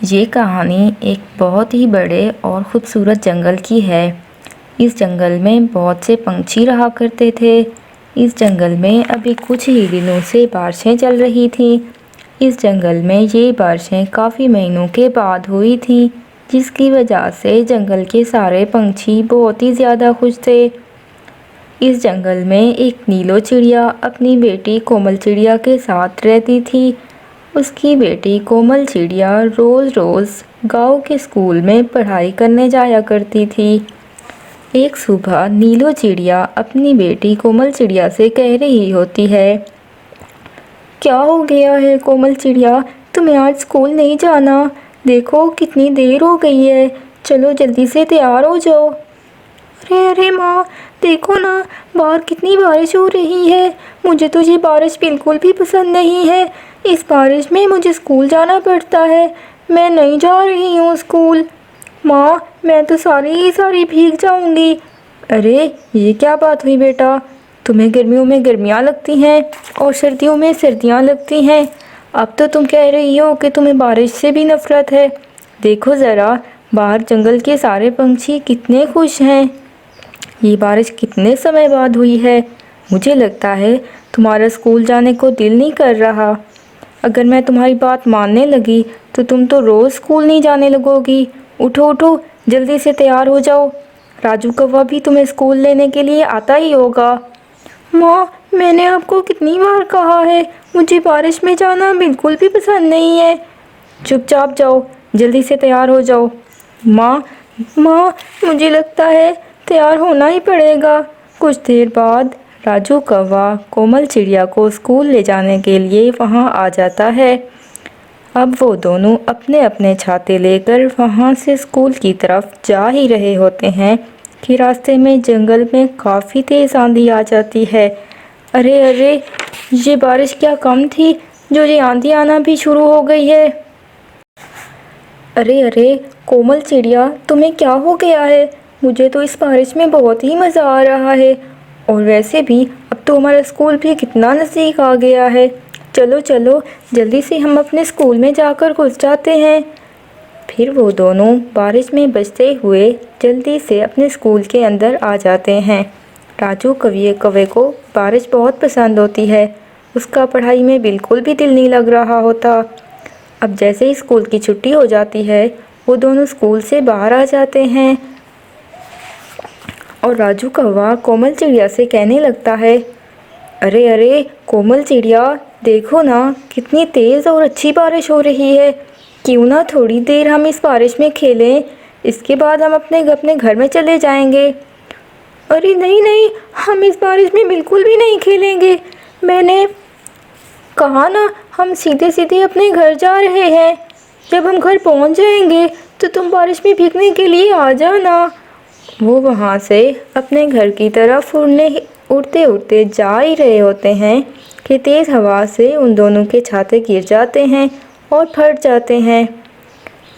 ये कहानी एक बहुत ही बड़े और ख़ूबसूरत जंगल की है। इस जंगल में बहुत से पंछी रहा करते थे। इस जंगल में अभी कुछ ही दिनों से बारिशें चल रही थी। इस जंगल में ये बारिशें काफ़ी महीनों के बाद हुई थी, जिसकी वजह से जंगल के सारे पंछी बहुत ही ज़्यादा खुश थे। इस जंगल में एक नीलो चिड़िया अपनी बेटी कोमल चिड़िया के साथ रहती थी। उसकी बेटी कोमल चिड़िया रोज़ गांव के स्कूल में पढ़ाई करने जाया करती थी। एक सुबह नीलो चिड़िया अपनी बेटी कोमल चिड़िया से कह रही होती है, क्या हो गया है कोमल चिड़िया, तुम्हें आज स्कूल नहीं जाना? देखो कितनी देर हो गई है, चलो जल्दी से तैयार हो जाओ। अरे अरे माँ, देखो ना बाहर कितनी बारिश हो रही है। मुझे तो ये बारिश बिल्कुल भी पसंद नहीं है। इस बारिश में मुझे स्कूल जाना पड़ता है। मैं नहीं जा रही हूँ स्कूल। माँ, मैं तो सारी भीग जाऊँगी। अरे ये क्या बात हुई बेटा, तुम्हें गर्मियों में गर्मियाँ लगती हैं और सर्दियों में सर्दियाँ लगती हैं। अब तो तुम कह रही हो कि तुम्हें बारिश से भी नफ़रत है। देखो ज़रा, बाहर जंगल के सारे पंछी कितने खुश हैं। ये बारिश कितने समय बाद हुई है। मुझे लगता है तुम्हारा स्कूल जाने को दिल नहीं कर रहा। अगर मैं तुम्हारी बात मानने लगी तो तुम तो रोज़ स्कूल नहीं जाने लगोगी। उठो उठो, जल्दी से तैयार हो जाओ। राजू कौवा भी तुम्हें स्कूल लेने के लिए आता ही होगा। माँ, मैंने आपको कितनी बार कहा है, मुझे बारिश में जाना बिल्कुल भी पसंद नहीं है। चुपचाप जाओ, जल्दी से तैयार हो जाओ। माँ, मुझे लगता है तैयार होना ही पड़ेगा। कुछ देर बाद राजू कौवा कोमल चिड़िया को स्कूल ले जाने के लिए वहाँ आ जाता है। अब वो दोनों अपने अपने छाते लेकर वहाँ से स्कूल की तरफ जा ही रहे होते हैं कि रास्ते में जंगल में काफ़ी तेज़ आंधी आ जाती है। अरे अरे, ये बारिश क्या कम थी, जो ये आंधी आना भी शुरू हो गई है। अरे अरे कोमल चिड़िया, तुम्हें क्या हो गया है? मुझे तो इस बारिश में बहुत ही मज़ा आ रहा है। और वैसे भी अब तो हमारा स्कूल भी कितना नज़दीक आ गया है। चलो चलो, जल्दी से हम अपने स्कूल में जाकर घुस जाते हैं। फिर वो दोनों बारिश में बचते हुए जल्दी से अपने स्कूल के अंदर आ जाते हैं। राजू कौवे को बारिश बहुत पसंद होती है। उसका पढ़ाई में बिल्कुल भी दिल नहीं लग रहा होता। अब जैसे ही स्कूल की छुट्टी हो जाती है, वो दोनों स्कूल से बाहर आ जाते हैं और राजू कौवा कोमल चिड़िया से कहने लगता है, अरे अरे कोमल चिड़िया, देखो ना कितनी तेज़ और अच्छी बारिश हो रही है। क्यों ना थोड़ी देर हम इस बारिश में खेलें, इसके बाद हम अपने घर में चले जाएंगे। अरे नहीं नहीं, हम इस बारिश में बिल्कुल भी नहीं खेलेंगे। मैंने कहा ना, हम सीधे सीधे अपने घर जा रहे हैं। जब हम घर पहुंच जाएंगे तो तुम बारिश में भीगने के लिए आ जाना। वो वहाँ से अपने घर की तरफ उड़ते उड़ते जा ही रहे होते हैं कि तेज़ हवा से उन दोनों के छाते गिर जाते हैं और फट जाते हैं।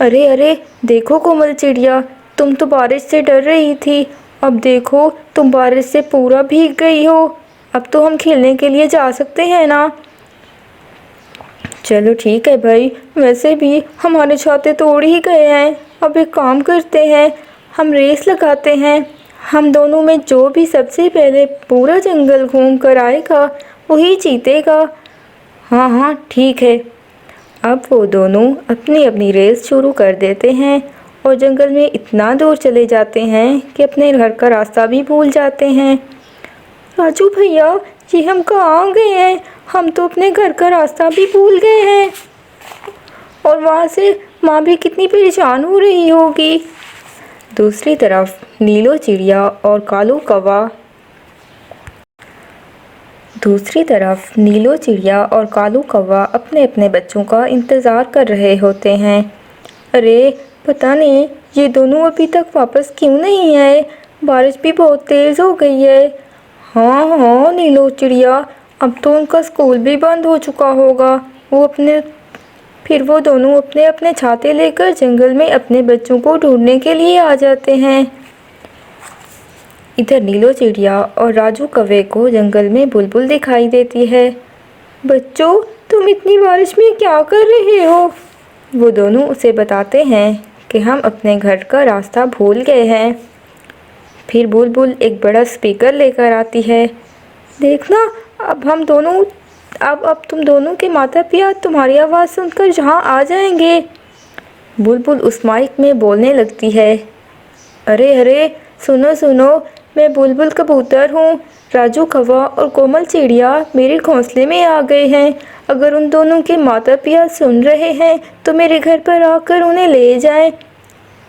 अरे अरे देखो कोमल चिड़िया, तुम तो बारिश से डर रही थी, अब देखो तुम बारिश से पूरा भीग गई हो। अब तो हम खेलने के लिए जा सकते हैं ना? चलो ठीक है भाई, वैसे भी हमारे छाते तोड़ ही गए हैं। अब एक काम करते हैं, हम रेस लगाते हैं। हम दोनों में जो भी सबसे पहले पूरा जंगल घूम कर आएगा वही जीतेगा। हाँ हाँ ठीक है। अब वो दोनों अपनी अपनी रेस शुरू कर देते हैं और जंगल में इतना दूर चले जाते हैं कि अपने घर का रास्ता भी भूल जाते हैं। राजू भैया, ये हम कहाँ आ गए हैं? हम तो अपने घर का रास्ता भी भूल गए हैं। और वहाँ से माँ भी कितनी परेशान हो रही होगी। दूसरी तरफ नीलो चिड़िया और कालू कौवा अपने अपने बच्चों का इंतज़ार कर रहे होते हैं। अरे पता नहीं ये दोनों अभी तक वापस क्यों नहीं आए, बारिश भी बहुत तेज़ हो गई है। हाँ हाँ नीलो चिड़िया, अब तो उनका स्कूल भी बंद हो चुका होगा। फिर वो दोनों अपने अपने छाते लेकर जंगल में अपने बच्चों को ढूंढने के लिए आ जाते हैं। इधर नीलो चिड़िया और राजू कौवे को जंगल में बुलबुल दिखाई देती है। बच्चों, तुम इतनी बारिश में क्या कर रहे हो? वो दोनों उसे बताते हैं कि हम अपने घर का रास्ता भूल गए हैं। फिर बुलबुल एक बड़ा स्पीकर लेकर आती है। देखना, अब तुम दोनों के माता पिता तुम्हारी आवाज़ सुनकर यहाँ आ जाएंगे। बुलबुल उस माइक में बोलने लगती है। अरे अरे, सुनो सुनो, मैं बुलबुल कबूतर हूँ। राजू कौवा और कोमल चिड़िया मेरे घोंसले में आ गए हैं। अगर उन दोनों के माता पिता सुन रहे हैं तो मेरे घर पर आकर उन्हें ले जाएं।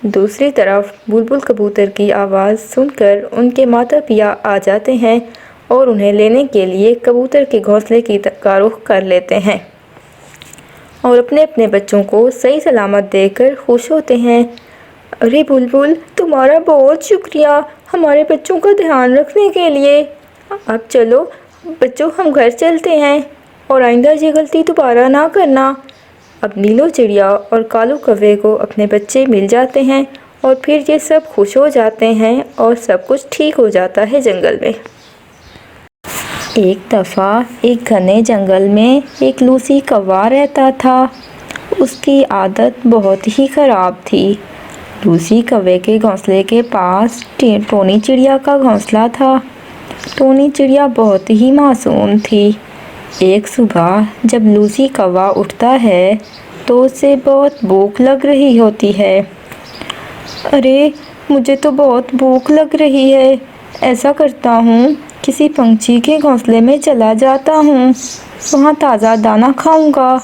दूसरी तरफ बुलबुल कबूतर की आवाज़ सुनकर उनके माता पिता आ जाते हैं और उन्हें लेने के लिए कबूतर के घोंसले की तरफ रुख कर लेते हैं और अपने अपने बच्चों को सही सलामत देखकर खुश होते हैं। अरे बुलबुल, तुम्हारा बहुत शुक्रिया हमारे बच्चों का ध्यान रखने के लिए। अब चलो बच्चों, हम घर चलते हैं और आइंदा ये गलती दोबारा ना करना। अब नीलो चिड़िया और कालू कौवे को अपने बच्चे मिल जाते हैं और फिर ये सब खुश हो जाते हैं और सब कुछ ठीक हो जाता है जंगल में। एक दफ़ा एक घने जंगल में एक लूसी कौवा रहता था। उसकी आदत बहुत ही ख़राब थी। लूसी कौवे के घोंसले के पास टोनी चिड़िया का घोंसला था। टोनी चिड़िया बहुत ही मासूम थी। एक सुबह जब लूसी कौवा उठता है तो उसे बहुत भूख लग रही होती है। अरे, मुझे तो बहुत भूख लग रही है। ऐसा करता हूँ, किसी पंछी के घोंसले में चला जाता हूँ, वहाँ ताज़ा दाना खाऊंगा।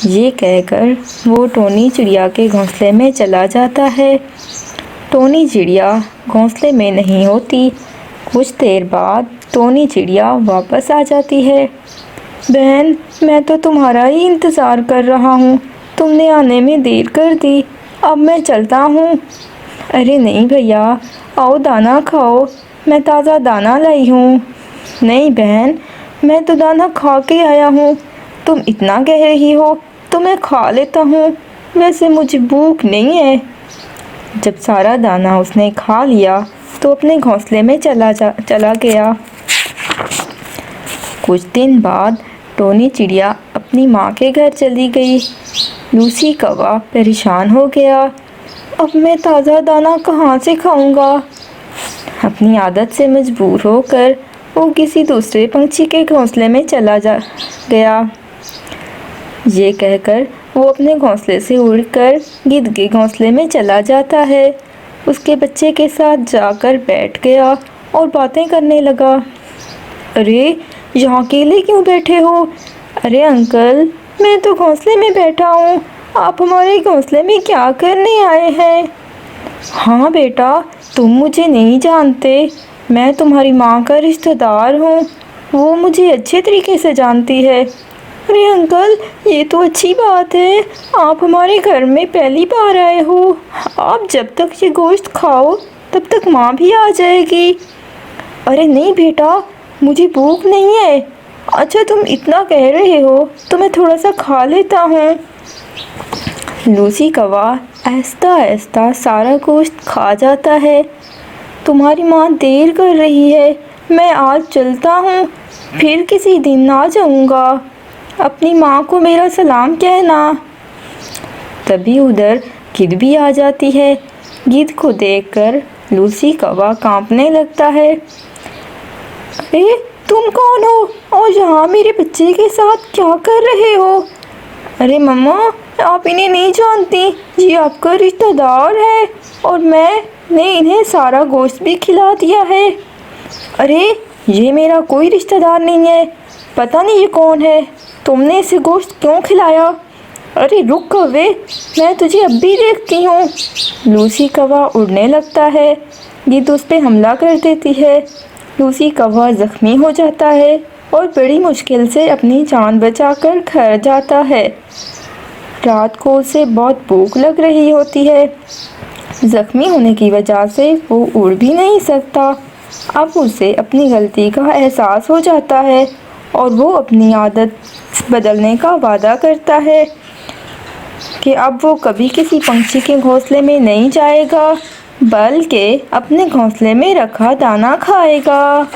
ये कहकर वो टोनी चिड़िया के घोंसले में चला जाता है। टोनी चिड़िया घोंसले में नहीं होती। कुछ देर बाद टोनी चिड़िया वापस आ जाती है। बहन, मैं तो तुम्हारा ही इंतज़ार कर रहा हूँ, तुमने आने में देर कर दी। अब मैं चलता हूँ। अरे नहीं भैया, आओ दाना खाओ, मैं ताज़ा दाना लाई हूँ। नहीं बहन, मैं तो दाना खा के आया हूँ। तुम इतना कह रही हो तो मैं खा लेता हूँ, वैसे मुझे भूख नहीं है। जब सारा दाना उसने खा लिया तो अपने घोंसले में चला गया। कुछ दिन बाद टोनी चिड़िया अपनी माँ के घर चली गई। लूसी कौवा परेशान हो गया। अब मैं ताज़ा दाना कहाँ से खाऊंगा? अपनी आदत से मजबूर होकर वो किसी दूसरे पंछी के घोंसले में चला गया। ये कहकर वो अपने घोंसले से उड़कर गिद्ध के घोंसले में चला जाता है। उसके बच्चे के साथ जाकर बैठ गया और बातें करने लगा। अरे, यहाँ अकेले क्यों बैठे हो? अरे अंकल, मैं तो घोंसले में बैठा हूँ, आप हमारे घोंसले में क्या करने आए हैं? हाँ बेटा, तुम मुझे नहीं जानते, मैं तुम्हारी माँ का रिश्तेदार हूँ, वो मुझे अच्छे तरीके से जानती है। अरे अंकल, ये तो अच्छी बात है, आप हमारे घर में पहली बार आए हो। आप जब तक ये गोश्त खाओ तब तक माँ भी आ जाएगी। अरे नहीं बेटा, मुझे भूख नहीं है। अच्छा, तुम इतना कह रहे हो तो मैं थोड़ा सा खा लेता हूँ। लूसी कौवा आहिस्ता आहिस्ता सारा गोश्त खा जाता है। तुम्हारी माँ देर कर रही है, मैं आज चलता हूँ, फिर किसी दिन आ जाऊँगा। अपनी माँ को मेरा सलाम कहना। तभी उधर गिद्ध भी आ जाती है। गिद्ध को देखकर लूसी कौवा कांपने लगता है। अरे तुम कौन हो और यहाँ मेरे बच्चे के साथ क्या कर रहे हो? अरे मम्मा, आप इन्हें नहीं जानती, ये आपका रिश्तेदार है और मैंने इन्हें सारा गोश्त भी खिला दिया है। अरे ये मेरा कोई रिश्तेदार नहीं है, पता नहीं ये कौन है, तुमने इसे गोश्त क्यों खिलाया? अरे रुक कौवे, मैं तुझे अब भी देखती हूँ। लूसी कौवा उड़ने लगता है। गिद्ध उस पर हमला कर देती है। लूसी कौवा ज़ख्मी हो जाता है और बड़ी मुश्किल से अपनी जान बचाकर घर जाता है। रात को उसे बहुत भूख लग रही होती है। ज़ख्मी होने की वजह से वो उड़ भी नहीं सकता। अब उसे अपनी गलती का एहसास हो जाता है और वो अपनी आदत बदलने का वादा करता है कि अब वो कभी किसी पंछी के घोंसले में नहीं जाएगा, बल्कि अपने घोंसले में रखा दाना खाएगा।